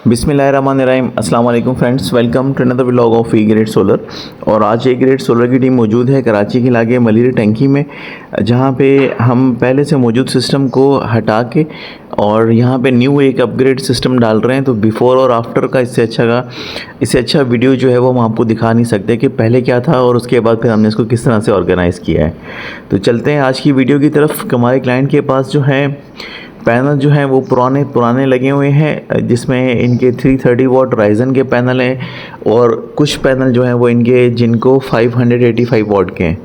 बिस्मिल्लाहिर्रहमानिर्रहीम अस्सलाम वालेकुम friends, welcome to another vlog of E grade solar. और आज ए ग्रेड सोलर की टीम मौजूद है कराची के इलाके मलिर टंकी में, जहां पे हम पहले से मौजूद सिस्टम को हटा के और यहां पे न्यू एक अपग्रेड सिस्टम डाल रहे हैं। तो बिफ़ोर और आफ्टर का इससे अच्छा वीडियो जो है वो हम आपको दिखा नहीं सकते कि पहले क्या था और उसके बाद फिर हमने इसको किस तरह से ऑर्गेनाइज़ किया है। तो चलते हैं आज की वीडियो की तरफ। हमारे क्लाइंट के पास जो है पैनल जो हैं वो पुराने लगे हुए हैं, जिसमें इनके 330 वाट राइजन के पैनल हैं और कुछ पैनल जो हैं वो इनके जिनको 585 वाट के हैं।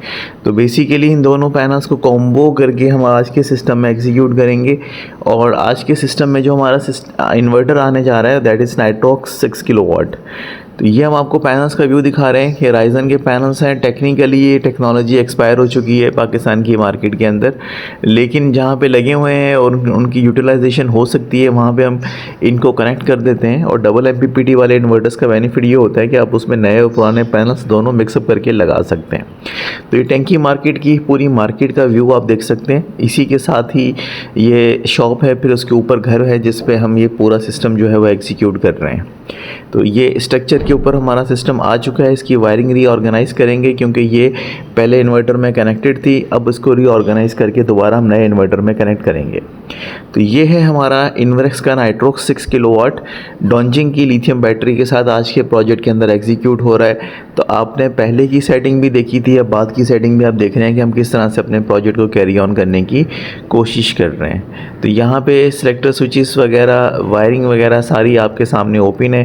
तो बेसिकली इन दोनों पैनल्स को कॉम्बो करके हम आज के सिस्टम में एग्जीक्यूट करेंगे। और आज के सिस्टम में जो हमारा इन्वर्टर आने जा रहा है दैट इज़ नाइट्रॉक्स 6 किलोवाट। तो ये हम आपको पैनल्स का व्यू दिखा रहे हैं कि राइजन के पैनल्स हैं। टेक्निकली ये टेक्नोलॉजी एक्सपायर हो चुकी है पाकिस्तान की मार्केट के अंदर, लेकिन जहाँ पे लगे हुए हैं और उनकी यूटिलाइजेशन हो सकती है वहाँ पे हम इनको कनेक्ट कर देते हैं। और डबल MPPT वाले इन्वर्टर्स का बेनिफिट ये होता है कि आप उसमें नए और पुराने पैनल्स दोनों मिक्सअप करके लगा सकते हैं। तो ये टंकी मार्केट की पूरी मार्केट का व्यू आप देख सकते हैं। इसी के साथ ही ये शॉप है, फिर उसके ऊपर घर है जिस पे हम ये पूरा सिस्टम जो है वो एग्जीक्यूट कर रहे हैं। तो ये स्ट्रक्चर के ऊपर हमारा सिस्टम आ चुका है। इसकी वायरिंग रीऑर्गेनाइज़ करेंगे क्योंकि ये पहले इन्वर्टर में कनेक्टेड थी, अब इसको रीऑर्गेनाइज़ करके दोबारा हम नए इन्वर्टर में कनेक्ट करेंगे। तो ये है हमारा इन्वर्क्स का नाइट्रॉक्स 6 किलोवाट डॉन्जिंग की लिथियम बैटरी के साथ आज के प्रोजेक्ट के अंदर एग्जीक्यूट हो रहा है। तो आपने पहले की सेटिंग भी देखी थी, अब बाद की सेटिंग भी आप देख रहे हैं कि हम किस तरह से अपने प्रोजेक्ट को कैरी ऑन करने की कोशिश कर रहे हैं। तो यहाँ पे सिलेक्टर स्विचेस वगैरह, वायरिंग वगैरह सारी आपके सामने ओपन है।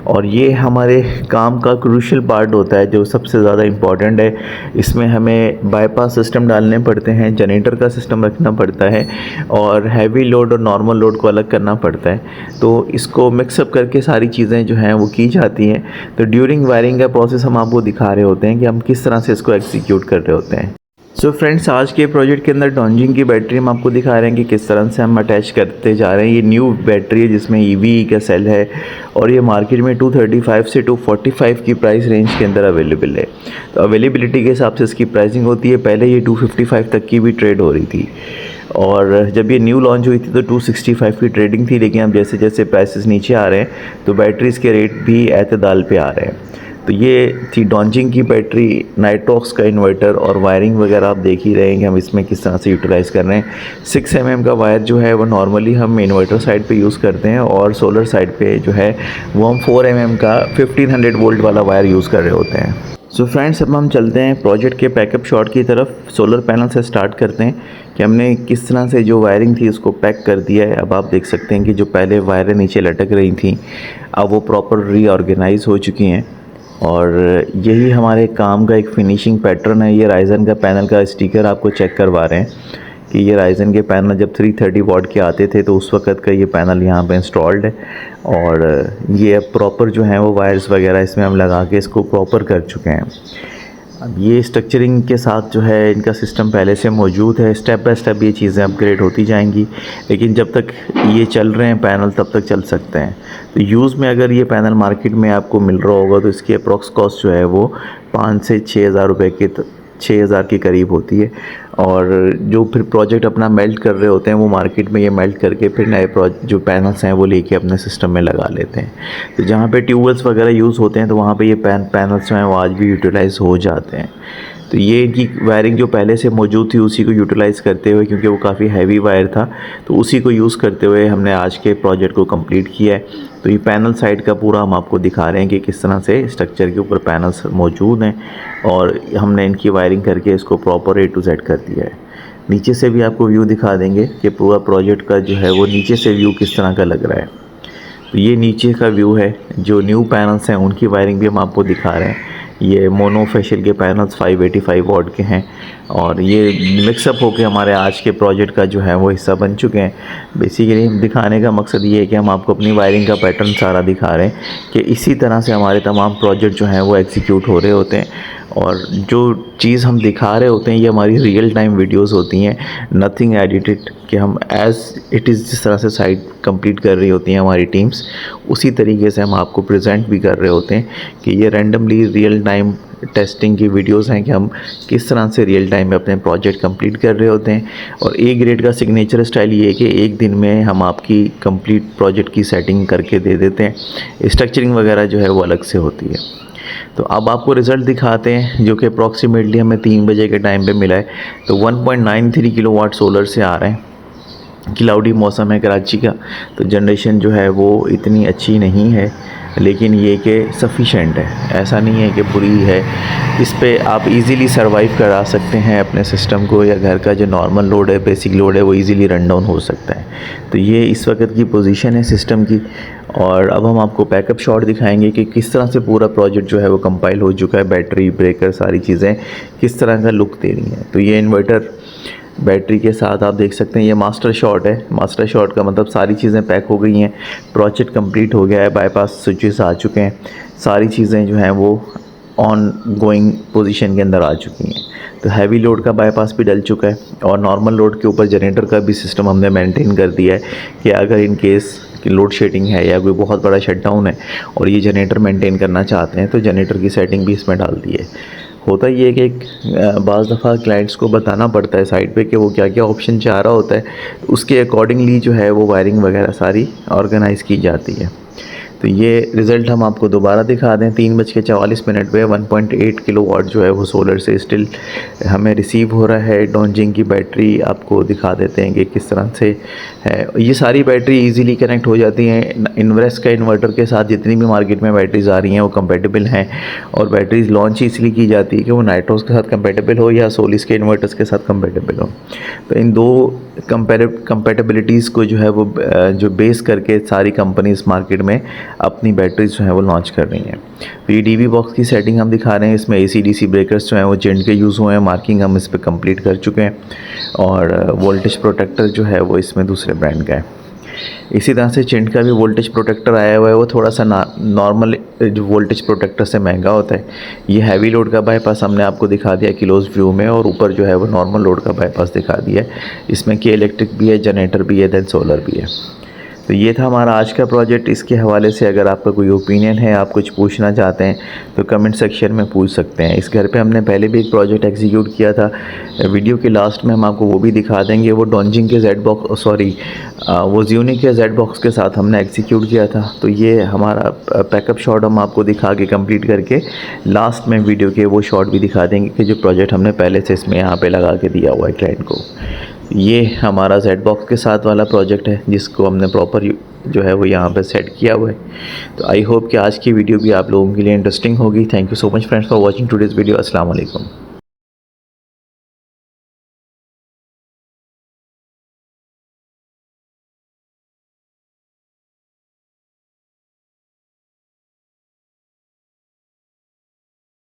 और ये हमारे काम का क्रूशियल पार्ट होता है जो सबसे ज़्यादा इम्पॉर्टेंट है। इसमें हमें बाईपास सिस्टम डालने पड़ते हैं, जनरेटर का सिस्टम रखना पड़ता है और हैवी लोड और नॉर्मल लोड को अलग करना पड़ता है। तो इसको मिक्सअप करके सारी चीज़ें जो हैं वो की जाती हैं। तो ड्यूरिंग वायरिंग का प्रोसेस हम आपको दिखा रहे होते हैं कि हम किस तरह से इसको एग्जीक्यूट कर रहे होते हैं। सो फ्रेंड्स, आज के प्रोजेक्ट के अंदर डॉन्जिंग की बैटरी हम आपको दिखा रहे हैं कि किस तरह से हम अटैच करते जा रहे हैं। ये न्यू बैटरी है जिसमें EVE का सेल है और ये मार्केट में 235 से 245 की प्राइस रेंज के अंदर अवेलेबल है। तो अवेलेबिलिटी के हिसाब से इसकी प्राइसिंग होती है। पहले ये 255 तक की भी ट्रेड हो रही थी और जब ये न्यू लॉन्च हुई थी तो 265 की ट्रेडिंग थी। लेकिन अब जैसे जैसे प्राइसेस नीचे आ रहे हैं तो बैटरीज़ के रेट भी एतदाल पे आ रहे हैं। तो ये थी डॉन्जिंग की बैटरी, नाइट्रॉक्स का इन्वर्टर और वायरिंग वगैरह आप देख ही रहे हैं कि हम इसमें किस तरह से यूटिलाइज़ कर रहे हैं। 6 mm का वायर जो है वो नॉर्मली हम इन्वर्टर साइड पे यूज़ करते हैं और सोलर साइड पे जो है वो हम 4 mm का 1500 वोल्ट वाला वायर यूज़ कर रहे होते हैं। सो फ्रेंड्स, अब हम चलते हैं प्रोजेक्ट के पैकअप शॉट की तरफ। सोलर पैनल से स्टार्ट करते हैं कि हमने किस तरह से जो वायरिंग थी उसको पैक कर दिया है। अब आप देख सकते हैं कि जो पहले वायरें नीचे लटक रही थी अब वो प्रॉपर रीऑर्गेनाइज हो चुकी हैं और यही हमारे काम का एक फिनिशिंग पैटर्न है। ये राइजन का पैनल का स्टिकर आपको चेक करवा रहे हैं कि ये राइजन के पैनल जब 330 वाट के आते थे तो उस वक्त का ये पैनल यहाँ पे इंस्टॉल्ड है। और ये अब प्रॉपर जो है वो वायर्स वगैरह इसमें हम लगा के इसको प्रॉपर कर चुके हैं। अब ये स्ट्रक्चरिंग के साथ जो है इनका सिस्टम पहले से मौजूद है। स्टेप बाय स्टेप ये चीज़ें अपग्रेड होती जाएंगी, लेकिन जब तक ये चल रहे हैं पैनल तब तक चल सकते हैं। तो यूज़ में अगर ये पैनल मार्केट में आपको मिल रहा होगा तो इसकी अप्रॉक्स कॉस्ट जो है वो 5 से 6 हज़ार रुपये के 6 हज़ार के करीब होती है। और जो फिर प्रोजेक्ट अपना मेल्ट कर रहे होते हैं वो मार्केट में ये मेल्ट करके फिर नए जो पैनल्स हैं वो लेके अपने सिस्टम में लगा लेते हैं। तो जहाँ पे ट्यूबवेल्स वगैरह यूज़ होते हैं तो वहाँ पे ये पैनल्स जो हैं वो आज भी यूटिलाइज़ हो जाते हैं। तो ये इनकी वायरिंग जो पहले से मौजूद थी उसी को यूटिलाइज़ करते हुए, क्योंकि वो काफ़ी हैवी वायर था तो उसी को यूज़ करते हुए हमने आज के प्रोजेक्ट को कंप्लीट किया है। तो ये पैनल साइड का पूरा हम आपको दिखा रहे हैं कि किस तरह से स्ट्रक्चर के ऊपर पैनल्स मौजूद हैं और हमने इनकी वायरिंग करके इसको प्रॉपर A to Z कर दिया है। नीचे से भी आपको व्यू दिखा देंगे कि पूरा प्रोजेक्ट का जो है वो नीचे से व्यू किस तरह का लग रहा है। तो ये नीचे का व्यू है, जो न्यू पैनल्स हैं उनकी वायरिंग भी हम आपको दिखा रहे हैं। ये मोनोफेशियल के पैनल्स 585 वाट के हैं और ये मिक्सअप होकर हमारे आज के प्रोजेक्ट का जो है वो हिस्सा बन चुके हैं। बेसिकली हम दिखाने का मकसद ये है कि हम आपको अपनी वायरिंग का पैटर्न सारा दिखा रहे हैं कि इसी तरह से हमारे तमाम प्रोजेक्ट जो हैं वो एग्जीक्यूट हो रहे होते हैं। और जो चीज़ हम दिखा रहे होते हैं ये हमारी रियल टाइम वीडियोस होती हैं, नथिंग एडिटेड, कि हम एज़ इट इज़ जिस तरह से साइट कंप्लीट कर रही होती हैं हमारी टीम्स उसी तरीके से हम आपको प्रेजेंट भी कर रहे होते हैं कि ये रैंडमली रियल टाइम टेस्टिंग की वीडियोस हैं कि हम किस तरह से रियल टाइम टाइम में अपने प्रोजेक्ट कंप्लीट कर रहे होते हैं। और ए ग्रेड का सिग्नेचर स्टाइल ये है कि एक दिन में हम आपकी कंप्लीट प्रोजेक्ट की सेटिंग करके दे देते हैं, स्ट्रक्चरिंग वगैरह जो है वो अलग से होती है। तो अब आपको रिज़ल्ट दिखाते हैं जो कि अप्रॉक्सीमेटली हमें 3 बजे के टाइम पे मिला है। तो 1.93 किलोवाट सोलर से आ रहे हैं। क्लाउडी मौसम है कराची का, तो जनरेशन जो है वो इतनी अच्छी नहीं है, लेकिन ये कि सफिशेंट है, ऐसा नहीं है कि बुरी है। इस पे आप इजीली सरवाइव करा सकते हैं अपने सिस्टम को, या घर का जो नॉर्मल लोड है, बेसिक लोड है, वो इजीली रन डाउन हो सकता है। तो ये इस वक्त की पोजीशन है सिस्टम की। और अब हम आपको बैकअप शॉट दिखाएंगे कि किस तरह से पूरा प्रोजेक्ट जो है वो कंपाइल हो चुका है, बैटरी, ब्रेकर, सारी चीज़ें किस तरह का लुक दे रही हैं। तो ये इन्वर्टर बैटरी के साथ आप देख सकते हैं, ये मास्टर शॉट है। मास्टर शॉट का मतलब सारी चीज़ें पैक हो गई हैं, प्रोजेक्ट कंप्लीट हो गया है, बाईपास स्विचेस आ चुके हैं, सारी चीज़ें जो हैं वो ऑन गोइंग पोजीशन के अंदर आ चुकी हैं। तो हैवी लोड का बाईपास भी डल चुका है, और नॉर्मल लोड के ऊपर जनरेटर का भी सिस्टम हमने मेंटेन कर दिया है कि अगर इन केस कि लोड शेडिंग है या कोई बहुत बड़ा शटडाउन है और ये जनरेटर मेंटेन करना चाहते हैं, तो जनरेटर की सेटिंग भी इसमें डाल दी है। होता ये है कि बाज़ दफ़ा क्लाइंट्स को बताना पड़ता है साइट पे कि वो क्या क्या ऑप्शन चाह रहा होता है, तो उसके अकॉर्डिंगली जो है वो वायरिंग वगैरह सारी ऑर्गेनाइज़ की जाती है। तो ये रिज़ल्ट हम आपको दोबारा दिखा दें। 3:44 पे 1.8 किलोवाट जो है वो सोलर से स्टिल हमें रिसीव हो रहा है। डोंजिंग की बैटरी आपको दिखा देते हैं कि किस तरह से है। ये सारी बैटरी इजीली कनेक्ट हो जाती हैं। इन्वेस्ट का इन्वर्टर के साथ जितनी भी मार्केट में बैटरीज़ आ रही हैं वो कंपेटेबल हैं, और बैटरीज़ लॉन्च इसलिए की जाती है कि वो नाइट्रोस के साथ कंपेटेबल हो या सोलिस के इन्वर्टर्स के साथ कंपेटेबल हो। तो इन दो कंपेटेबिलिटीज़ को जो है वो जो बेस करके सारी कंपनीज मार्केट में अपनी बैटरीज जो है वो लॉन्च कर रही हैं। तो ये डीवी बॉक्स की सेटिंग हम दिखा रहे हैं। इसमें AC/DC ब्रेकर्स जो हैं वो जेंट के यूज़ हुए हैं, मार्किंग हम इस पर कंप्लीट कर चुके हैं, और वोल्टेज प्रोटेक्टर जो है वो इसमें दूसरे ब्रांड का है। इसी तरह से चिंट का भी वोल्टेज प्रोटेक्टर आया हुआ है, वो थोड़ा सा नॉर्मल जो वोल्टेज प्रोटेक्टर से महंगा होता है। ये हैवी लोड का बाईपास हमने आपको दिखा दिया क्लोज व्यू में, और ऊपर जो है वो नॉर्मल लोड का बाईपास दिखा दिया है। इसमें के इलेक्ट्रिक भी है, जनरेटर भी है, देन सोलर भी है। तो ये था हमारा आज का प्रोजेक्ट। इसके हवाले से अगर आपका कोई ओपिनियन है, आप कुछ पूछना चाहते हैं, तो कमेंट सेक्शन में पूछ सकते हैं। इस घर पे हमने पहले भी एक प्रोजेक्ट एग्जीक्यूट किया था, वीडियो के लास्ट में हम आपको वो भी दिखा देंगे। वो डोंजिंग के वो ज़्यूनिक के जेड बॉक्स के साथ हमने एग्जीक्यूट किया था। तो ये हमारा पैकअप शॉट हम आपको दिखा के कंप्लीट करके लास्ट में वीडियो के वो शॉट भी दिखा देंगे कि जो प्रोजेक्ट हमने पहले से इसमें यहाँ पे लगा के दिया हुआ है क्लाइंट को। ये हमारा जेड बॉक्स के साथ वाला प्रोजेक्ट है जिसको हमने प्रॉपर जो है वो यहाँ पे सेट किया हुआ है। तो आई होप कि आज की वीडियो भी आप लोगों के लिए इंटरेस्टिंग होगी। Thank you so much friends for watching today's video. अस्सलाम वालेकुम।